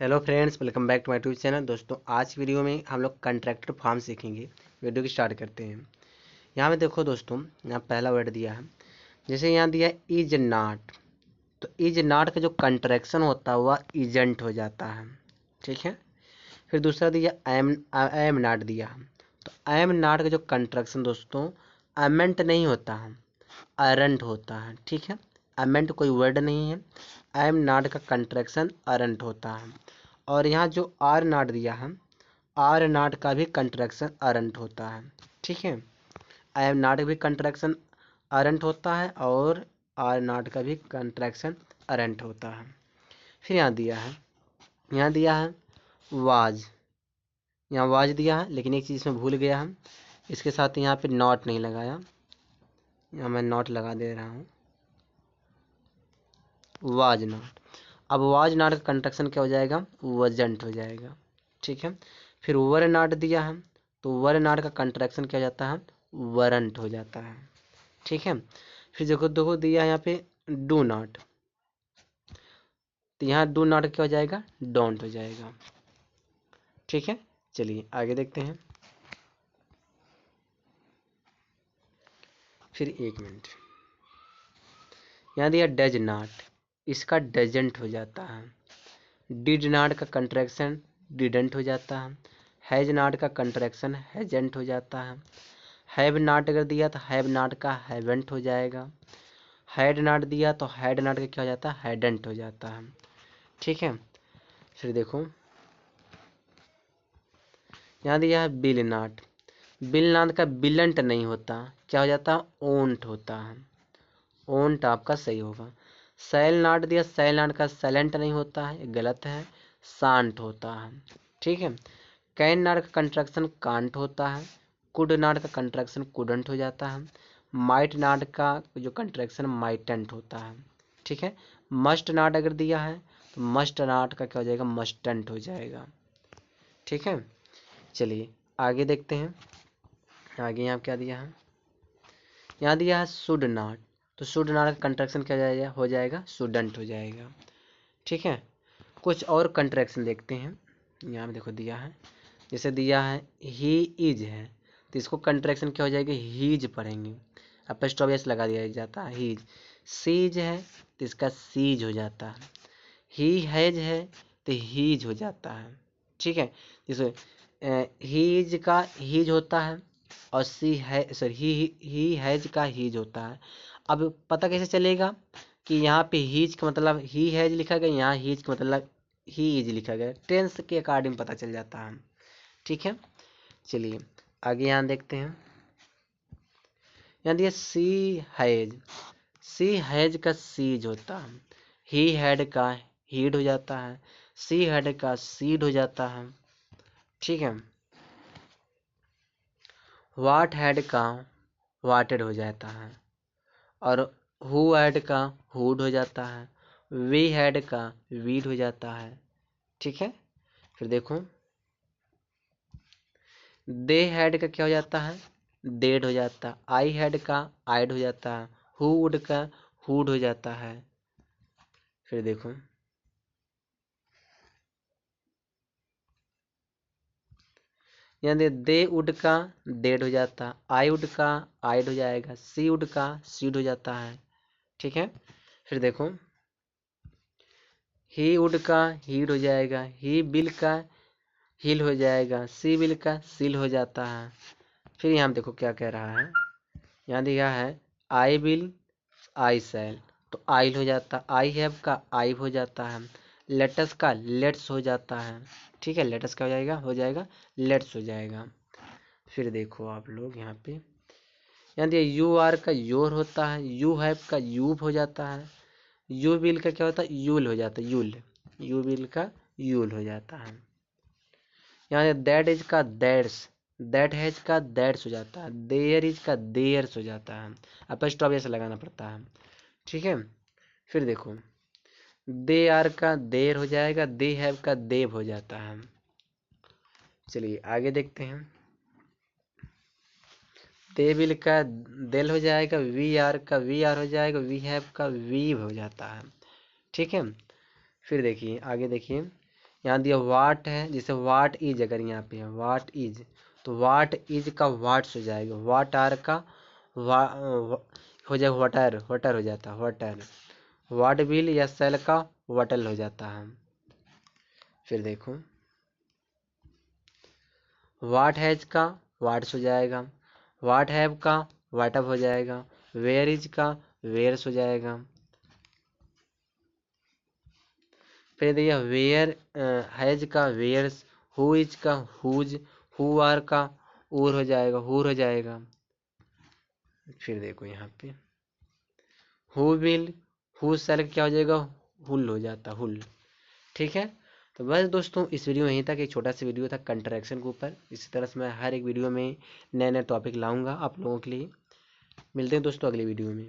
Hello friends, welcome back to my YouTube channel. दोस्तों, आज की वीडियो में हम लोग कंट्रैक्टर फॉर्म सीखेंगे। वीडियो की स्टार्ट करते हैं। यहाँ पे देखो दोस्तों, यहाँ पहला वर्ड दिया है। जैसे यहाँ दिया है इज नॉट, तो इज नॉट का जो कंट्रैक्शन होता है वह इजेंट हो जाता है। ठीक है। फिर दूसरा दिया आई एम नॉट दिया है, तो आई एम नॉट का जो कंट्रैक्शन दोस्तों अमेंट नहीं होता है, अरंट होता है। ठीक है। अमेंट कोई वर्ड नहीं है, आई एम नॉट का कंट्रैक्शन अरंट होता है। और यहाँ जो आर नॉट दिया है, आर नॉट का भी कंट्रैक्शन अरंट होता है। ठीक है। आई एम नॉट भी कंट्रैक्शन अरंट होता है और आर नॉट का भी कंट्रैक्शन अरंट होता है। फिर यहाँ दिया है वाज। यहाँ वाज दिया है, लेकिन एक चीज़ में भूल गया हम, इसके साथ यहाँ पे नॉट नहीं लगाया। यहाँ मैं नॉट लगा दे रहा हूँ, वाज नॉट। अब वाज नॉट का कंट्रैक्शन क्या हो जाएगा, वजंट हो जाएगा। ठीक है। फिर वर नॉट दिया है, तो वर नॉट का कंट्रैक्शन क्या हो जाता है, वरंट हो जाता है। ठीक है। फिर देखो देखो दिया है यहाँ पे डू नॉट, तो यहाँ डू नॉट क्या हो जाएगा, डोंट हो जाएगा। ठीक है। चलिए आगे देखते हैं। फिर एक मिनट, यहाँ दिया डज नॉट, इसका डजेंट हो जाता है। डिड नॉट का कंट्रैक्शन डिडेंट हो जाता है। हैज नॉट का कंट्रैक्शन हैजेंट हो जाता है। हैव नॉट अगर दिया तो हैव नॉट का हैवेंट हो जाएगा। हैड नॉट दिया तो हैड नॉट का क्या हो जाता है, हैडेंट हो जाता है। ठीक है। फिर देखो यहाँ दिया है बिल नॉट, बिल नॉट का बिलंट नहीं होता, क्या हो जाता है, ओंट होता है। ओंट आपका सही होगा। सैल नॉट दिया, सैल नॉट का सैलेंट नहीं होता है, ये गलत है, शांत होता है। ठीक है। कैन नॉट का कंट्रैक्शन कांट होता है। कुड नॉट का कंट्रैक्शन कुडंट हो जाता है। माइट नॉट का जो कंट्रैक्शन माइटेंट होता है। ठीक है। मस्ट नॉट अगर दिया है तो मस्ट नॉट का क्या हो जाएगा, मस्टेंट हो जाएगा। ठीक है। चलिए आगे देखते हैं। आगे यहाँ क्या दिया है, यहाँ दिया है शुड नॉट, तो शुड नॉट का कंट्रैक्शन क्या हो जाएगा, शुडंट हो जाएगा। ठीक है। कुछ और कंट्रैक्शन देखते हैं। यहाँ पे देखो दिया है, जैसे दिया है ही इज है, तो इसको कंट्रैक्शन क्या हो जाएगा, हीज पढ़ेंगे। एपोस्ट्रोफ लगा दिया जाता है, हीज। सीज है तो इसका सीज हो जाता है। ही हैज है तो हीज हो जाता है। ठीक है। जैसे हीज का हीज होता है और सी है सॉरी ही हैज का हीज होता है। अब पता कैसे चलेगा कि यहाँ पे हीज का मतलब ही हैज लिखा गया, यहाँ हीज का मतलब ही इज लिखा गया, टेंस के अकॉर्डिंग पता चल जाता है। ठीक है। चलिए आगे यहाँ देखते हैं। यहाँ दिया सी हैज, सी हैज का सीज होता है। ही हैड का हीड हो जाता है। सी हैड का सीड हो जाता है। ठीक है। वाट हैड का वाटेड हो जाता है और हु हैड का हुड हो जाता है। वी हैड का वीड हो जाता है। ठीक है। फिर देखो दे हैड का क्या हो जाता है, डेड हो जाता है। आई हैड का आइड हो जाता है। हु वुड का हुड हो जाता है। फिर देखो यानी दे वुड का डेड हो जाता है। आई वुड का आइड हो जाएगा। सी वुड का सीड हो जाता है। ठीक है। फिर देखो ही वुड का हीड हो जाएगा। ही बिल का हिल हो जाएगा। सी बिल का सील हो जाता है। फिर यहाँ देखो क्या कह रहा है, यहाँ दिया है आई विल आई सेल, तो आइल हो जाता है। आई हैव का आई हो जाता है। लेटस का लेट्स हो जाता है। ठीक है। लेटस का हो जाएगा लेट्स हो जाएगा। फिर देखो आप लोग यहाँ पे, यहाँ दिया यू आर का योर होता है। यू हैव का यूब हो जाता है। यू विल का क्या होता है, यूल हो जाता है, यूल। यू विल का यूल हो जाता है। यहाँ दैट इज का दैट्स, दैट हैज का दैट्स हो जाता है। देयर इज का देयर्स हो जाता है। अपॉस्ट्रोफ ऐसे लगाना पड़ता है। ठीक है। फिर देखो दे आर का देर हो जाएगा। दे हैव का देव हो जाता है। चलिए आगे देखते हैं। दे विल का देल हो जाएगा। वी आर का वी आर हो जाएगा। वी हैव का वीव हो जाता है। ठीक है। फिर देखिए आगे देखिए, यहाँ दिया वाट है, जैसे वाट इज, अगर यहाँ पे है वाट इज, तो वाट इज का वाट्स हो जाएगा, वाट आर का हो जाएगा वाटर, वाटर हो जाता है वाटर, वाट बिल या सेल का वाटल हो जाता है। फिर देखो वाट हैज का वाट्स हो जाएगा, वाट हैव का वाट अप हो जाएगा, वेयर इज का वेयर्स हो जाएगा। फिर देखिए वेयर हैज का वेयर्स, हु इज का हुज, हु आर का ऊर हो जाएगा, हूर हो जाएगा। फिर देखो यहाँ पे हु विल, हु सेल क्या हो जाएगा, हुल हो जाता, हुल। ठीक है, तो बस दोस्तों इस वीडियो में यहीं तक, एक छोटा सा वीडियो था कंट्रैक्शन के ऊपर। इसी तरह से मैं हर एक वीडियो में नए नए टॉपिक लाऊंगा आप लोगों के लिए। मिलते हैं दोस्तों अगली वीडियो में।